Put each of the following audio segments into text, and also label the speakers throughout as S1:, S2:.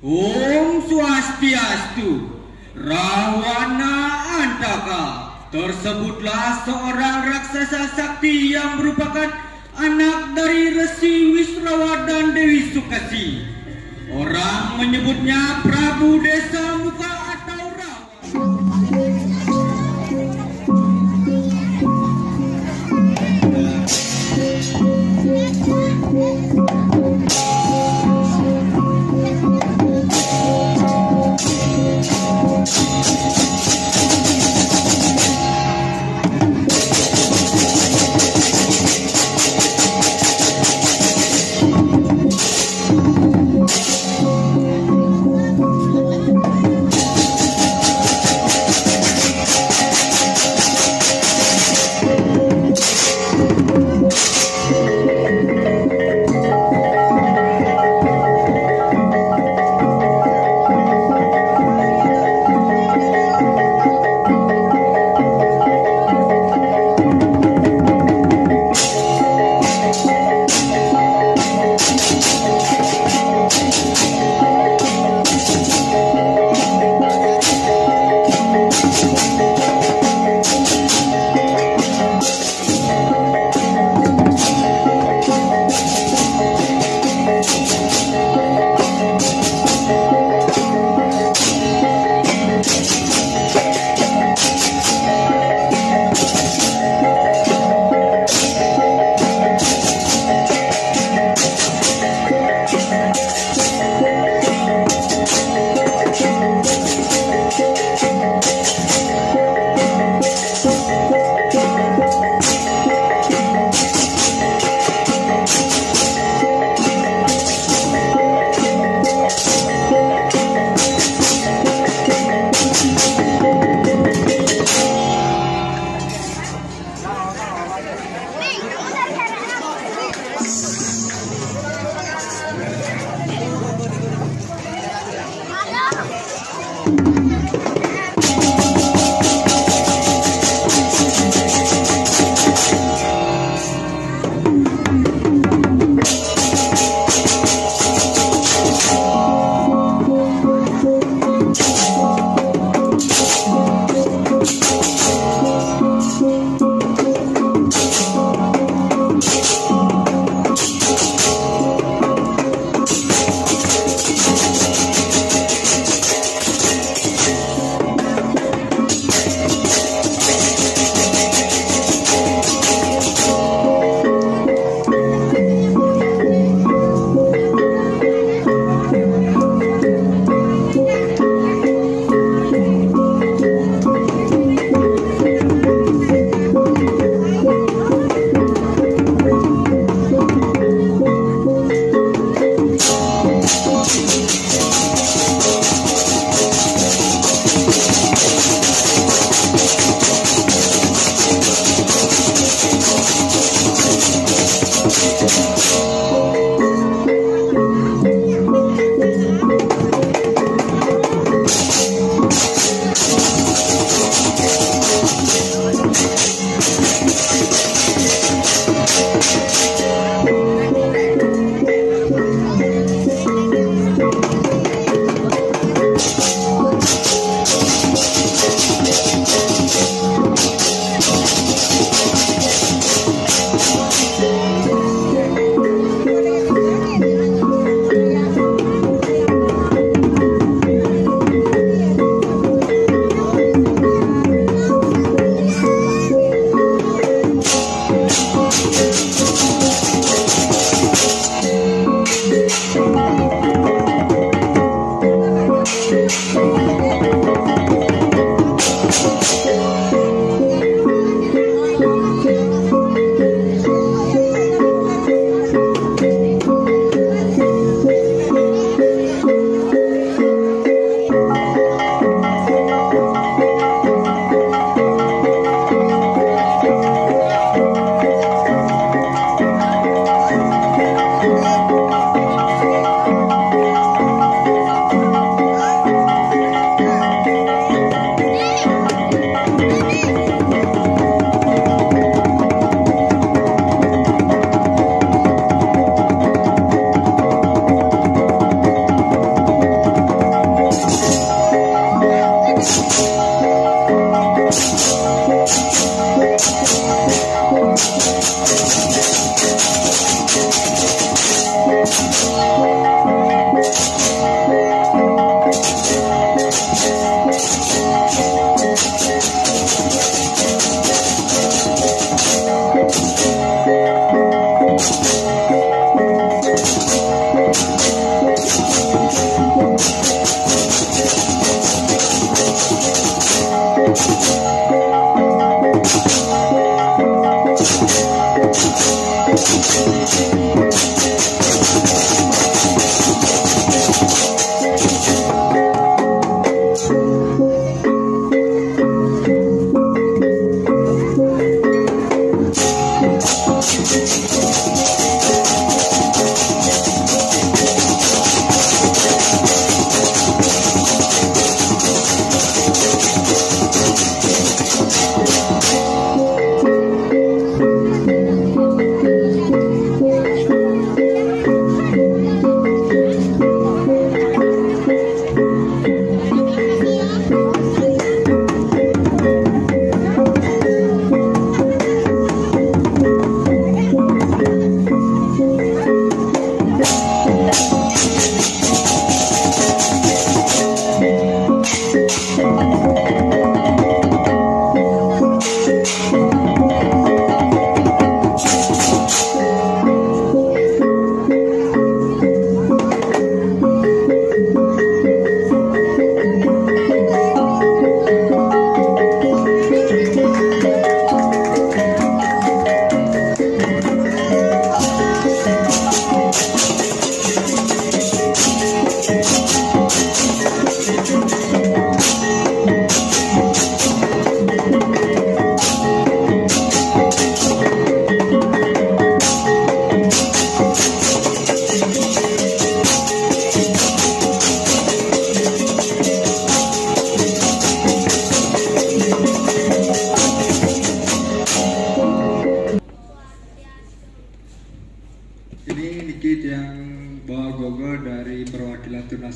S1: Om Swastiastu. Rahwana Antaka tersebutlah seorang raksasa sakti yang merupakan anak dari Resi Wisrawa dan Dewi Sukasi. Orang menyebutnya Prabu Desa Muka atau Rawa.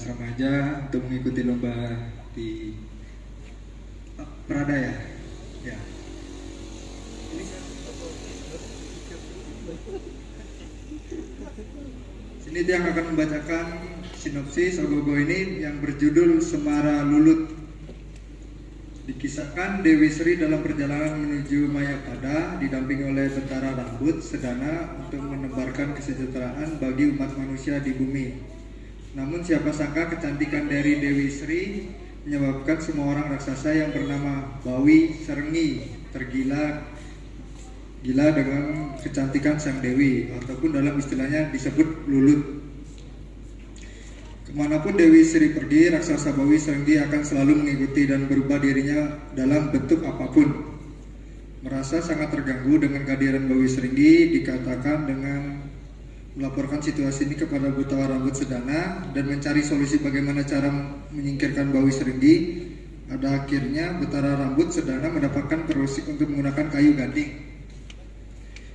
S2: remaja untuk mengikuti lomba di Prada ya. Ya. Sini dia akan membacakan sinopsis Ogogo ini yang berjudul Semara Lulut. Dikisahkan Dewi Sri dalam perjalanan menuju Mayapada didampingi oleh Betara Rambut Sedana untuk menebarkan kesejahteraan bagi umat manusia di bumi. Namun siapa sangka kecantikan dari Dewi Sri menyebabkan semua orang raksasa yang bernama Bawi Serengi tergila dengan kecantikan sang Dewi, ataupun dalam istilahnya disebut lulut. Kemanapun Dewi Sri pergi, raksasa Bawi Serenggi akan selalu mengikuti dan berubah dirinya dalam bentuk apapun. Merasa sangat terganggu dengan kehadiran Bawi Serenggi, dikatakan dengan melaporkan situasi ini kepada Betara Rambut Sedana dan mencari solusi bagaimana cara menyingkirkan Bawi Serenggi. Pada akhirnya Betara Rambut Sedana mendapatkan perusik untuk menggunakan kayu gading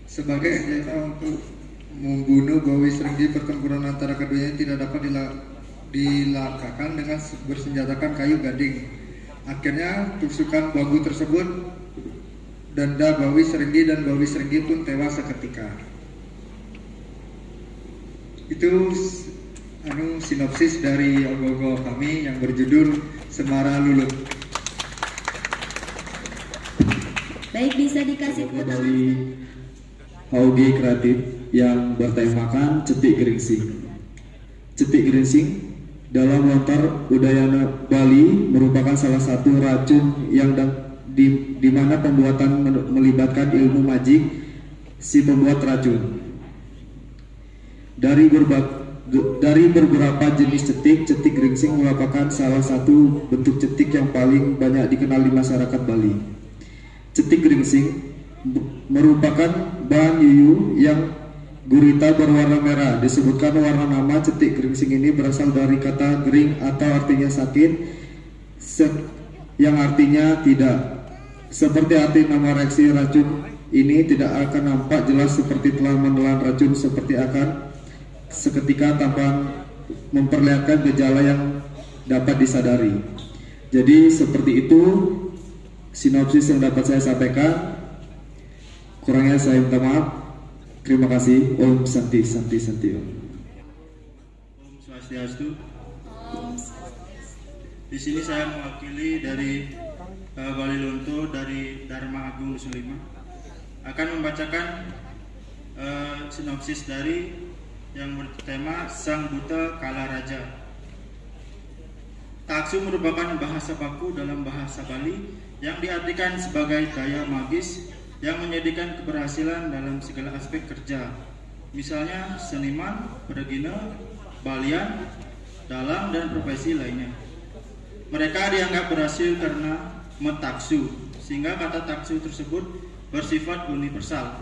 S2: sebagai senjata untuk membunuh Bawi Serenggi. Pertempuran antara keduanya tidak dapat dilakakan dengan bersenjatakan kayu gading. Akhirnya tusukan bambu tersebut denda Bawi Serenggi dan Bawi Serenggi pun tewas seketika. Itu sinopsis dari Ogogo kami yang berjudul Semara Lulut.
S3: Baik, bisa dikasih tepuk tangan
S4: dari Haugi Kreatif yang bertemakan Cetik Geringsing. Cetik Geringsing dalam lontar Udayana Bali merupakan salah satu racun yang di mana pembuatan melibatkan ilmu magik si pembuat racun. Dari beberapa jenis cetik, cetik geringsing merupakan salah satu bentuk cetik yang paling banyak dikenal di masyarakat Bali. Cetik geringsing merupakan bahan yuyu yang gurita berwarna merah. Disebutkan warna nama cetik geringsing ini berasal dari kata gering atau artinya sakit, yang artinya tidak. Seperti arti nama reaksi racun ini tidak akan nampak jelas seperti telah menelan racun, seperti akan seketika tanpa memperlihatkan gejala yang dapat disadari. Jadi seperti itu sinopsis yang dapat saya sampaikan. Kurangnya saya minta maaf. Terima kasih. Om Santi Santi Santi Om.
S5: Om Swastiastu. Di sini saya mewakili dari Bali Lonto dari Dharma Agung Nusa Lima akan membacakan sinopsis dari yang bertema Sang Buta Kala Raja. Taksu merupakan bahasa baku dalam bahasa Bali yang diartikan sebagai daya magis yang menyediakan keberhasilan dalam segala aspek kerja, misalnya seniman, pergina, balian, dalang, dan profesi lainnya. Mereka dianggap berhasil karena metaksu, sehingga kata taksu tersebut bersifat universal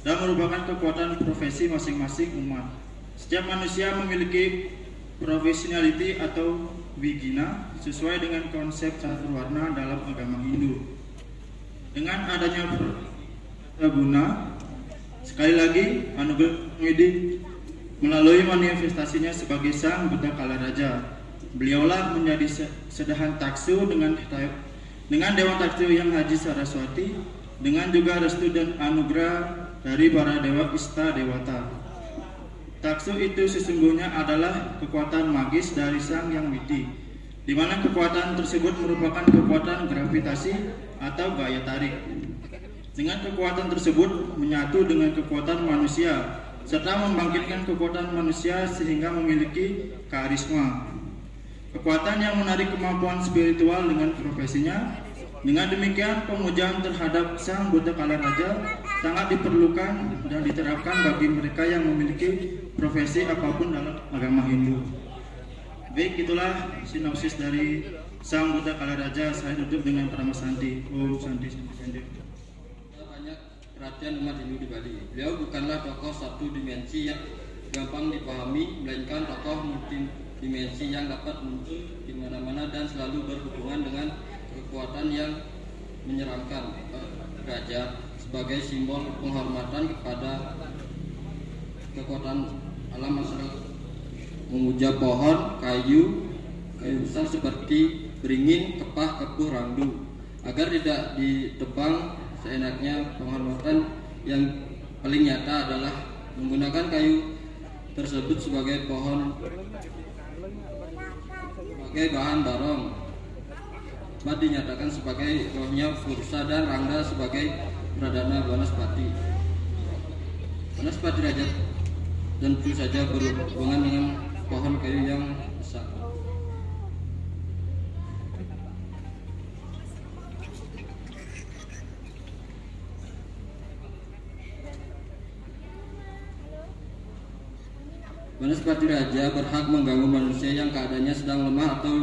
S5: dan merupakan kekuatan profesi masing-masing umat. Setiap manusia memiliki professionality atau wigina sesuai dengan konsep catur warna dalam agama Hindu. Dengan adanya guna, sekali lagi anugerah Widi melalui manifestasinya sebagai Sang Buta Kala Raja. Beliaulah menjadi sedahan taksu dengan Dewan Taksu yang Haji Saraswati, dengan juga restu dan anugerah dari para dewa Ista Dewata. Taksu itu sesungguhnya adalah kekuatan magis dari Sang Yang Widi, di mana kekuatan tersebut merupakan kekuatan gravitasi atau gaya tarik. Dengan kekuatan tersebut menyatu dengan kekuatan manusia, serta membangkitkan kekuatan manusia sehingga memiliki karisma. Kekuatan yang menarik kemampuan spiritual dengan profesinya. Dengan demikian, pemujaan terhadap Sang Buta Kala Raja sangat diperlukan dan diterapkan bagi mereka yang memiliki profesi apapun dalam agama Hindu. Baik, itulah sinopsis dari Sang Buta Kala Raja. Saya tutup dengan Pratama Santi. Om Santi Santi Santi.
S6: Banyak perhatian umat Hindu di Bali. Beliau bukanlah tokoh satu dimensi yang gampang dipahami, melainkan tokoh multidimensi yang dapat muncul di mana-mana dan selalu berhubungan dengan kekuatan yang menyeramkan. Raja sebagai simbol penghormatan kepada kekuatan alam masyarakat memuja pohon, kayu besar seperti beringin, kepah, kepuh, randu, agar tidak ditebang seenaknya. Penghormatan yang paling nyata adalah menggunakan kayu tersebut sebagai bahan barong. Bat dinyatakan sebagai rohnya Pursa dan Rangda sebagai pradana Banaspati. Banaspati Raja tentu saja berhubungan dengan pohon kayu yang besar. Banaspati Raja berhak mengganggu manusia yang keadaannya sedang lemah atau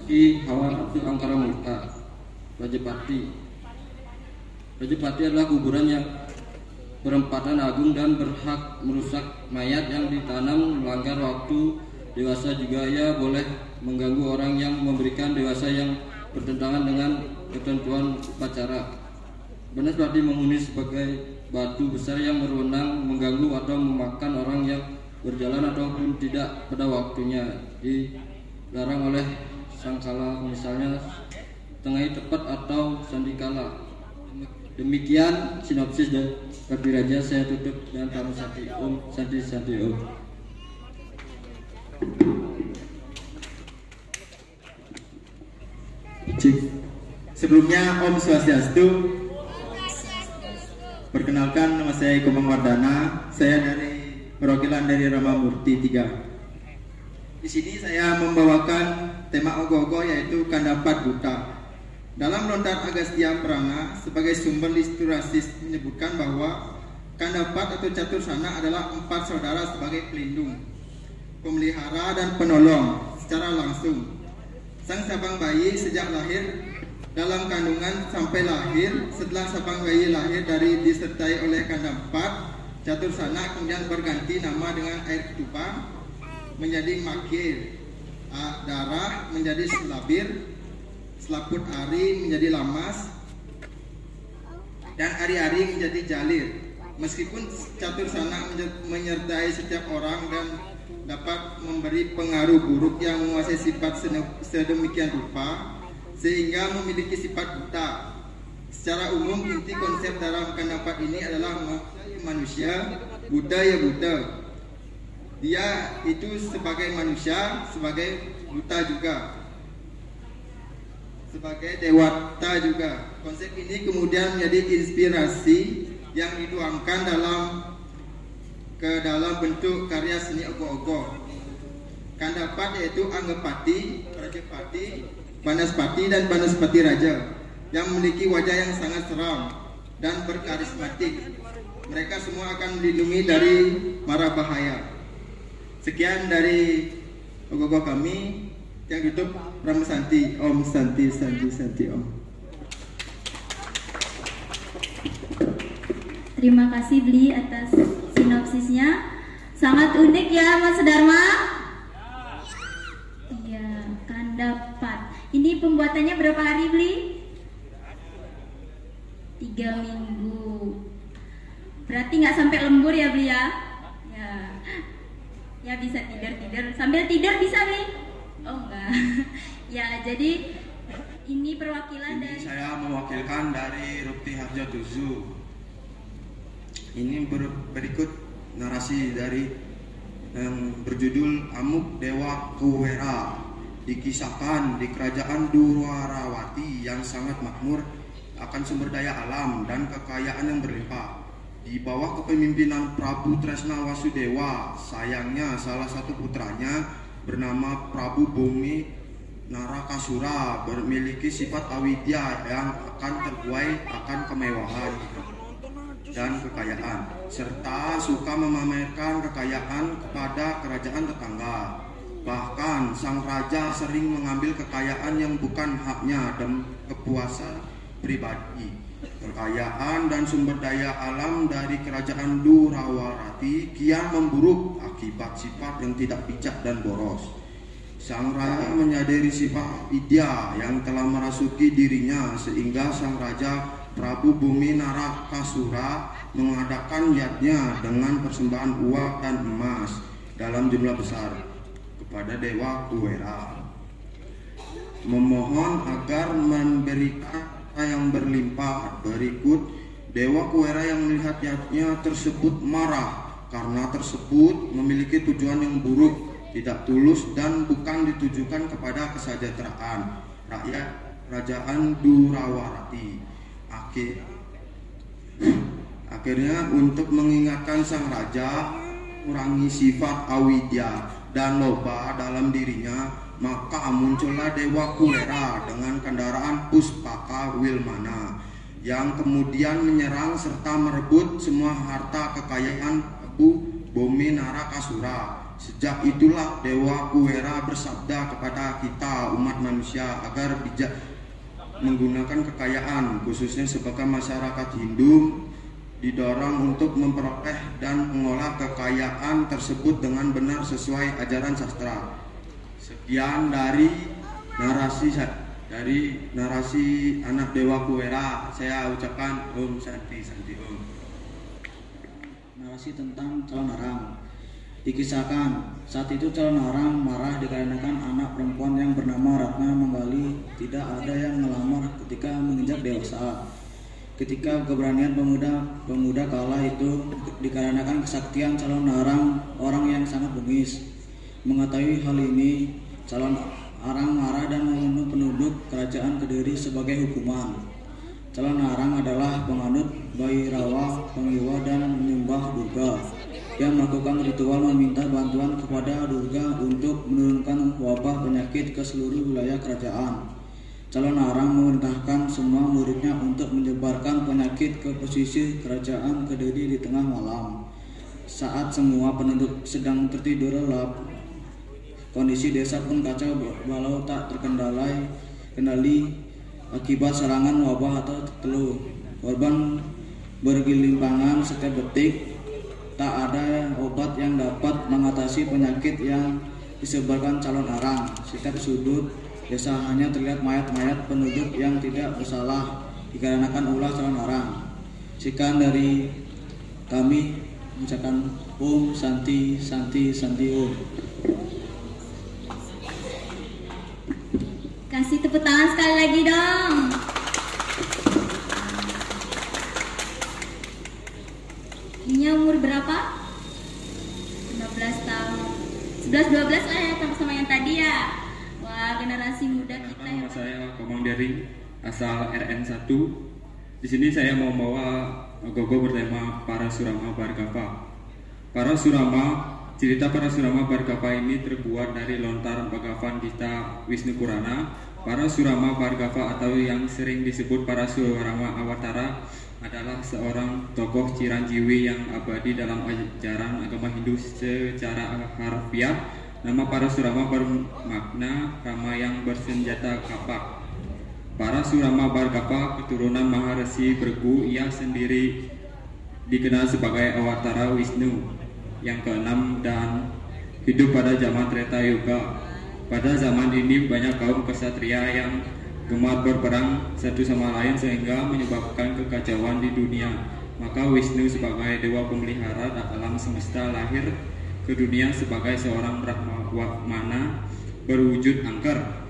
S6: di hawa nafsu angkara murka. Rajapati adalah kuburan yang berempatan agung dan berhak merusak mayat yang ditanam melanggar waktu dewasa. Juga ia boleh mengganggu orang yang memberikan dewasa yang bertentangan dengan ketentuan upacara. Banaspati menghuni sebagai batu besar yang berwenang mengganggu atau memakan orang yang berjalan ataupun tidak pada waktunya. Dilarang oleh sangkala, misalnya tengahi tepat atau sandikala. Demikian sinopsis dari Raja. Saya tutup dengan Tamu Santi. Om Santi Santi Om.
S7: Sebelumnya Om Swastiastu. Perkenalkan, nama saya Komang Wardana. Saya dari perwakilan dari Rama Murti 3. Di sini saya membawakan tema ogoh-ogoh, yaitu Kandapat Buta. Dalam Lontar Agastya Purana sebagai sumber literasis menyebutkan bahwa Kandapat atau Catursana adalah 4 saudara sebagai pelindung, pemelihara dan penolong secara langsung. Sang sabang bayi sejak lahir, dalam kandungan sampai lahir, setelah sabang bayi lahir dari disertai oleh Kandapat, Catursana kemudian berganti nama dengan air ketupat menjadi makir, darah menjadi selabir, selaput ari menjadi lamas, dan ari-ari menjadi jalir. Meskipun Catursana menyertai setiap orang dan dapat memberi pengaruh buruk yang menguasai sifat sedemikian rupa sehingga memiliki sifat buta. Secara umum inti konsep dalam Kandapat ini adalah manusia buta ya buta. Dia itu sebagai manusia, sebagai buta juga, sebagai dewata juga. Konsep ini kemudian menjadi inspirasi yang dituangkan dalam bentuk karya seni ogoh-ogoh. Kandapat yaitu Anggapati, Rajapati, Banaspati dan Banaspati Raja yang memiliki wajah yang sangat seram dan berkarismatik. Mereka semua akan melindungi dari mara bahaya. Sekian dari ogoh-ogoh kami. Yang tutup Rama Santi. Om Santi Santi Santi Om.
S3: Terima kasih Bli atas sinopsisnya. Sangat unik ya Mas Dharma. Iya, Kandapat. Ini pembuatannya berapa hari Bli? 3 minggu. Berarti nggak sampai lembur ya Bli ya? Ya bisa tidur. Sambil tidur bisa Bli? Oh enggak. Ya, jadi ini perwakilan dari...
S8: Saya mewakilkan dari Rukti Harja Tuzu. Ini berikut narasi dari yang berjudul Amuk Dewa Kuwera. Dikisahkan di kerajaan Dwarawati yang sangat makmur akan sumber daya alam dan kekayaan yang berlimpah. Di bawah kepemimpinan Prabu Tresna Wasudewa, sayangnya salah satu putranya bernama Prabu Bumi Narakasura memiliki sifat awidya yang akan terbuai akan kemewahan dan kekayaan, serta suka memamerkan kekayaan kepada kerajaan tetangga. Bahkan sang raja sering mengambil kekayaan yang bukan haknya dan kepuasan pribadi. Kekayaan dan sumber daya alam dari kerajaan Dwarawati kian memburuk akibat sifat yang tidak bijak dan boros. Sang raja menyadari sifat idya yang telah merasuki dirinya, sehingga sang raja Prabu Bumi Narakasura mengadakan yadnya dengan persembahan uang dan emas. dalam jumlah besar kepada Dewa Kuwera, memohon agar memberikan yang berlimpah. Berikut Dewa Kuwera yang melihatnya tersebut marah karena tersebut memiliki tujuan yang buruk, tidak tulus dan bukan ditujukan kepada kesejahteraan rakyat Kerajaan Durawarati. Akhirnya untuk mengingatkan sang raja kurangi sifat awidya dan loba dalam dirinya, maka muncullah Dewa Kuwera dengan kendaraan Puspaka Wilmana yang kemudian menyerang serta merebut semua harta kekayaan Bumi Narakasura. Sejak itulah Dewa Kuwera bersabda kepada kita umat manusia agar bijak menggunakan kekayaan, khususnya sebagai masyarakat Hindu, didorong untuk memperoleh dan mengolah kekayaan tersebut dengan benar sesuai ajaran sastra. Sekian dari narasi anak Dewa Kuwera. Saya ucapkan Om Santi Santi Om.
S9: Narasi tentang calon arang. Dikisahkan, saat itu calon arang marah dikarenakan anak perempuan yang bernama Ratna Manggali tidak ada yang melamar ketika menginjak dewasa. Ketika keberanian pemuda kala itu dikarenakan kesaktian calon arang, orang yang sangat bengis. Mengetahui hal ini, calon arang marah dan membunuh penduduk kerajaan Kediri sebagai hukuman. Calon arang adalah penganut Bhairawa, pengiwa dan menyembah Durga. Dia melakukan ritual meminta bantuan kepada Durga untuk menurunkan wabah penyakit ke seluruh wilayah kerajaan. Calon arang memerintahkan semua muridnya untuk menyebarkan penyakit ke pesisir kerajaan Kediri di tengah malam. Saat semua penduduk sedang tertidur lelap, kondisi desa pun kacau balau tak terkendali akibat serangan wabah atau flu. Korban bergelimpangan setiap detik. Tak ada obat yang dapat mengatasi penyakit yang disebarkan calon arang. Setiap sudut desa hanya terlihat mayat-mayat penduduk yang tidak bersalah dikarenakan ulah calon arang. Sekian dari kami, ucapkan Om Santi Santi Santi Om.
S3: Kasih tepuk tangan sekali lagi dong. Ini umur berapa? 15 tahun. 11-12 lah ya, sama yang tadi ya. Wah, generasi muda kita ya.
S1: Nama saya Komang Dering, asal RN1. Di sini saya mau bawa gogo bertema Para Surama Bhargava. Cerita Para Surama Bhargava ini terbuat dari lontar Bhagavan Gita Wisnu Purana. Para Surama Bhargava atau yang sering disebut Para Surama Awatara adalah seorang tokoh Ciranjiwi yang abadi dalam ajaran agama Hindu secara harfiah. Nama Para Surama bermakna Rama yang bersenjata kapak. Para Surama Bhargava keturunan Maharesi Bregu. Ia sendiri dikenal sebagai Awatara Wisnu yang keenam dan hidup pada zaman Treta Yuga. Pada zaman ini banyak kaum kesatria yang gemar berperang satu sama lain sehingga menyebabkan kekacauan di dunia. Maka Wisnu sebagai dewa pemelihara alam semesta lahir ke dunia sebagai seorang Brahmana berwujud angker.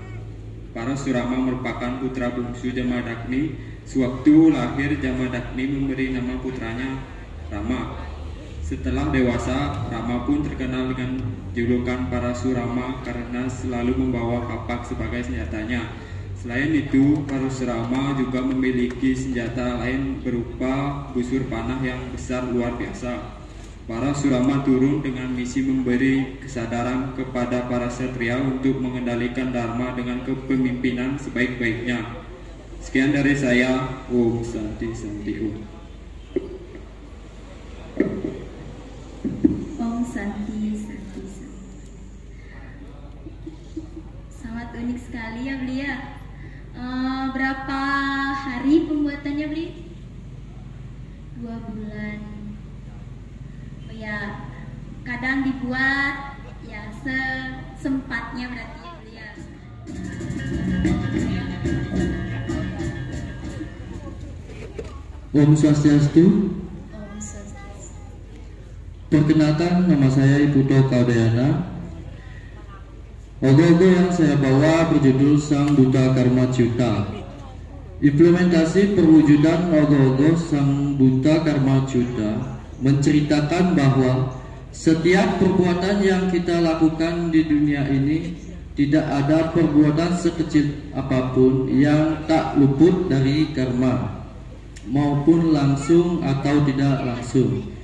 S1: Para Surama merupakan putra bungsu Jamadagni. Sewaktu lahir, Jamadagni memberi nama putranya Rama. Setelah dewasa, Rama pun terkenal dengan julukan Para Surama karena selalu membawa kapak sebagai senjatanya. Selain itu, Parasurama juga memiliki senjata lain berupa busur panah yang besar luar biasa. Parasurama turun dengan misi memberi kesadaran kepada para ksatria untuk mengendalikan dharma dengan kepemimpinan sebaik-baiknya. Sekian dari saya, Om Santi Santi Om.
S3: Om Santi Santi Santi. Sangat unik sekali ya beliau. Berapa hari pembuatannya beli? 2 bulan. Oh ya, kadang dibuat ya sesempatnya berarti ya beliau.
S4: Om Swastiastu.
S3: Om Swastiastu.
S10: Perkenalkan, nama saya Iputo Kaudayana. Ogo-ogo yang saya bawa berjudul Sang Buta Karma Ciuta. Implementasi perwujudan ogo-ogo Sang Buta Karma Ciuta menceritakan bahwa setiap perbuatan yang kita lakukan di dunia ini tidak ada perbuatan sekecil apapun yang tak luput dari karma, maupun langsung atau tidak langsung.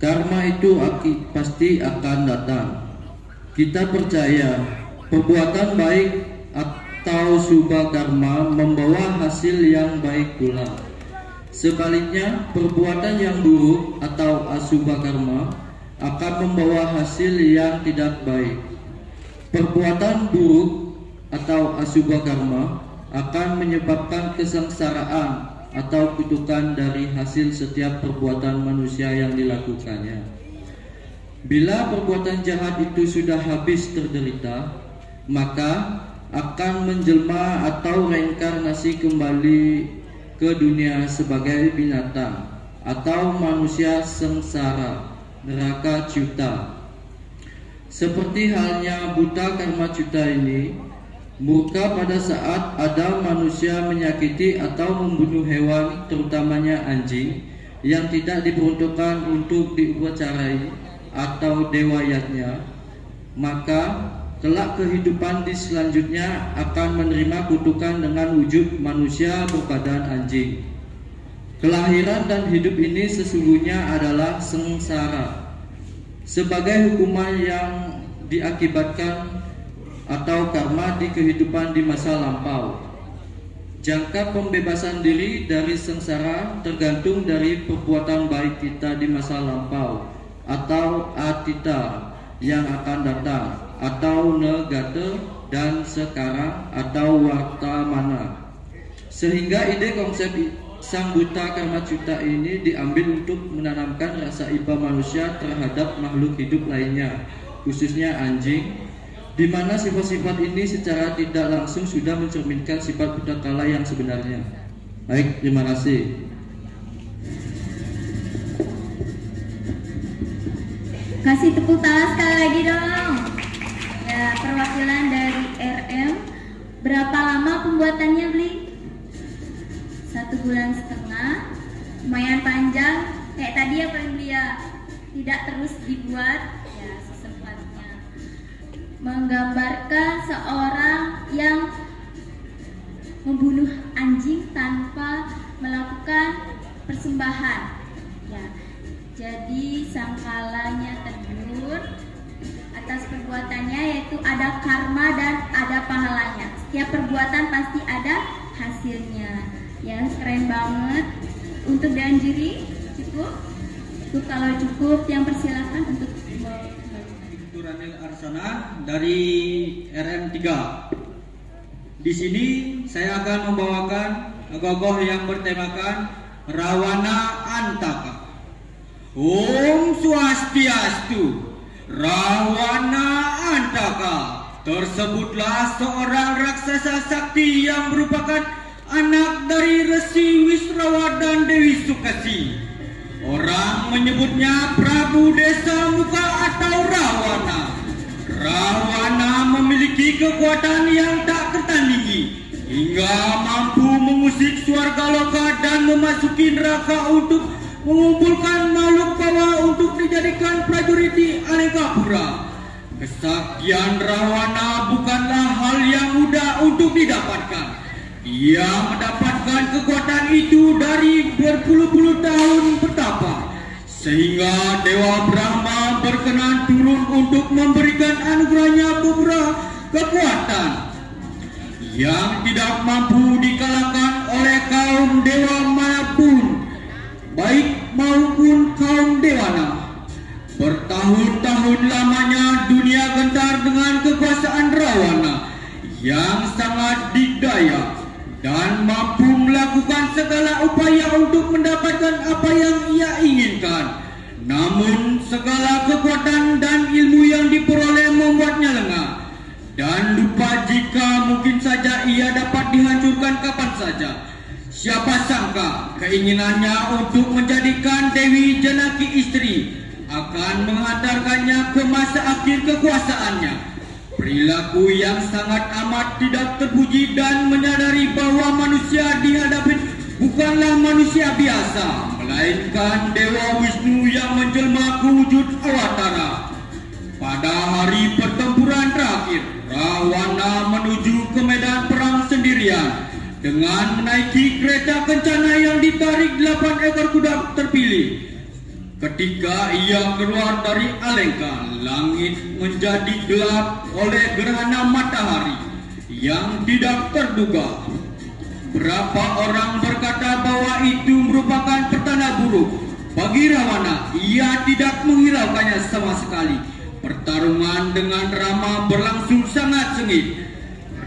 S10: Karma itu pasti akan datang. Kita percaya perbuatan baik atau subha karma membawa hasil yang baik pula. Sebaliknya, perbuatan yang buruk atau asubha karma akan membawa hasil yang tidak baik. Perbuatan buruk atau asubha karma akan menyebabkan kesengsaraan atau kutukan dari hasil setiap perbuatan manusia yang dilakukannya. Bila perbuatan jahat itu sudah habis terderita, maka akan menjelma atau reinkarnasi kembali ke dunia sebagai binatang atau manusia sengsara, neraka ciuta. Seperti halnya buta karma ciuta ini, murka pada saat ada manusia menyakiti atau membunuh hewan, terutamanya anjing, yang tidak diperuntukkan untuk diupacarai atau dewayatnya, maka kelak kehidupan di selanjutnya akan menerima kutukan dengan wujud manusia berbadan anjing. Kelahiran dan hidup ini sesungguhnya adalah sengsara, sebagai hukuman yang diakibatkan atau karma di kehidupan di masa lampau. Jangka pembebasan diri dari sengsara tergantung dari perbuatan baik kita di masa lampau atau atita yang akan datang, atau negata dan sekarang atau wartamana. Sehingga ide konsep Sang Buta Karma Ciuta ini diambil untuk menanamkan rasa iba manusia terhadap makhluk hidup lainnya, khususnya anjing, di mana sifat-sifat ini secara tidak langsung sudah mencerminkan sifat buta kala yang sebenarnya. Baik, terima kasih.
S3: Kasih tepuk tangan sekali lagi dong. Ya, perwakilan dari RM. Berapa lama pembuatannya, Bli? 1,5 bulan. Lumayan panjang. Kayak tadi ya, Pak Bli ya. Tidak terus dibuat. Ya, menggambarkan seorang yang membunuh anjing tanpa melakukan persembahan. Ya, jadi sangkalanya tegur atas perbuatannya, yaitu ada karma dan ada pahalanya. Setiap perbuatan pasti ada hasilnya. Ya, keren banget. Untuk dan juri cukup? Cukup, kalau cukup yang persilakan untuk
S11: Ranil Arsana dari RM3. Di sini saya akan membawakan ogoh-ogoh yang bertemakan Rawana Antaka. Om Swastiastu. Rawana Antaka tersebutlah seorang raksasa sakti yang merupakan anak dari Resi Wisrawa dan Dewi Sukasi. Orang menyebutnya Prabu Desa Muka atau Rawana. Rawana memiliki kekuatan yang tak tertandingi, hingga mampu mengusik Swargaloka dan memasuki neraka untuk mengumpulkan makhluk bawah untuk dijadikan prajurit di Alengkapura. Kesaktian Rawana bukanlah hal yang mudah untuk didapatkan. Ia mendapatkan kekuatan itu dari berpuluh-puluh tahun bertapa, sehingga Dewa Brahma berkenan turun untuk memberikan anugerahnya beberapa kekuatan yang tidak mampu dikalahkan oleh kaum dewa manapun, baik maupun kaum dewana. Bertahun-tahun lamanya dunia gentar dengan kekuasaan Rawana yang sangat dikdaya dan mampu melakukan segala upaya untuk mendapatkan apa yang ia inginkan. Namun segala kekuatan dan ilmu yang diperoleh membuatnya lengah dan lupa jika mungkin saja ia dapat dihancurkan kapan saja. Siapa sangka keinginannya untuk menjadikan Dewi Janaki istri akan mengantarkannya ke masa akhir kekuasaannya. Perilaku yang sangat amat tidak terpuji dan menyadari bahwa manusia dihadapi bukanlah manusia biasa, melainkan Dewa Wisnu yang menjelma ke wujud Awatara. Pada hari pertempuran terakhir, Rawana menuju ke medan perang sendirian dengan menaiki kereta kencana yang ditarik 8 ekor kuda terpilih. Ketika ia keluar dari Alengka, langit menjadi gelap oleh gerhana matahari yang tidak terduga. Berapa orang berkata bahwa itu merupakan pertanda buruk bagi Rawana. Ia tidak menghiraukannya sama sekali. Pertarungan dengan Rama berlangsung sangat sengit.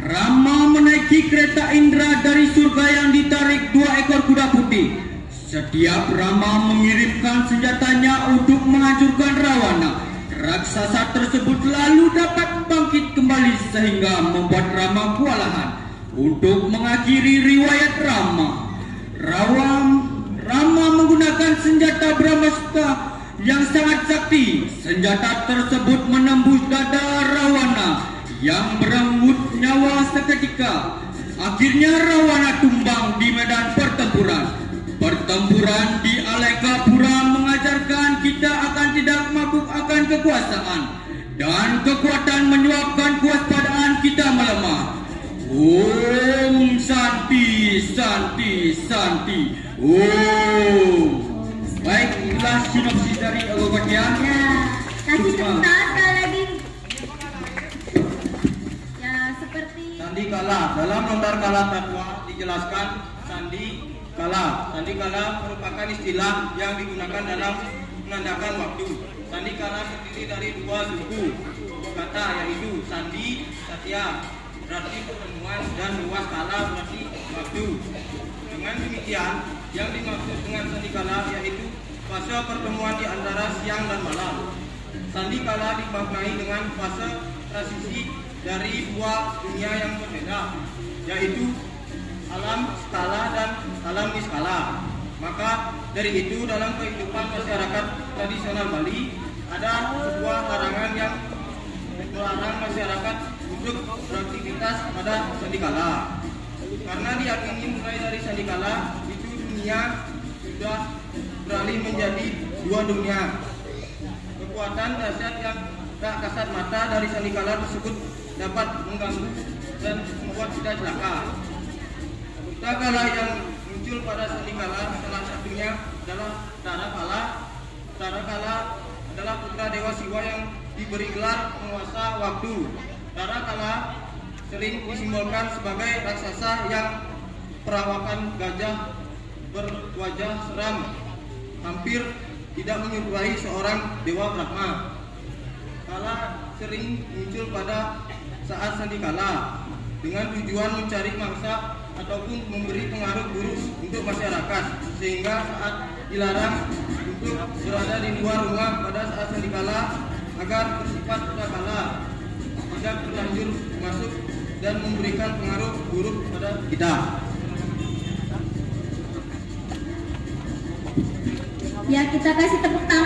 S11: Rama menaiki kereta Indra dari surga yang ditarik 2 ekor kuda putih. Setiap Rama mengirimkan senjatanya untuk menghancurkan Rawana, raksasa tersebut lalu dapat bangkit kembali sehingga membuat Rama kewalahan. Untuk mengakhiri riwayat Rama, Rama menggunakan senjata Brahmastra yang sangat sakti. Senjata tersebut menembus dada Rawana yang merenggut nyawa seketika. Akhirnya Rawana tumbang di medan pertempuran. Pertempuran di Alengkapura mengajarkan kita akan tidak mabuk akan kekuasaan, dan kekuatan menyebabkan kewaspadaan kita melemah. Om Santi, Santi, Santi. Om. Baik, inilah sinopsis dari Agogotian.
S3: Ya, kasih tepuk tangan sekali lagi. Ya, seperti
S7: Sandi kala. Dalam lontar kala tatwa dijelaskan sandi kala. Sandi kala merupakan istilah yang digunakan dalam menandakan waktu. Sandi kala terdiri dari 2 suku kata, yaitu sandi, satya, berarti pertemuan, dan luas kala berarti waktu. Dengan demikian, yang dimaksud dengan sandi kala yaitu fase pertemuan di antara siang dan malam. Sandi kala dimaknai dengan fase transisi dari 2 dunia yang berbeda, yaitu alam skala dan alam niskala. Maka dari itu dalam kehidupan masyarakat tradisional Bali ada sebuah larangan yang melarang masyarakat untuk beraktivitas pada sandikala. Karena diyakini mulai dari sandikala itu dunia sudah beralih menjadi 2 dunia. Kekuatan dahsyat yang tak kasat mata dari sandikala tersebut dapat mengganggu dan membuat kita celaka. Kala yang muncul pada sandikala salah satunya adalah Tarakala. Tarakala adalah putra Dewa Siwa yang diberi gelar penguasa waktu. Tarakala sering disimbolkan sebagai raksasa yang perawakan gajah berwajah seram, hampir tidak menyerupai seorang Dewa Brahma. Kala sering muncul pada saat sandikala dengan tujuan mencari mangsa ataupun memberi pengaruh buruk untuk masyarakat, sehingga saat dilarang untuk berada di luar rumah pada saat sandikala agar bersifat takala, tidak terlanjur masuk dan memberikan pengaruh buruk pada kita.
S3: Ya, kita kasih tepuk tangan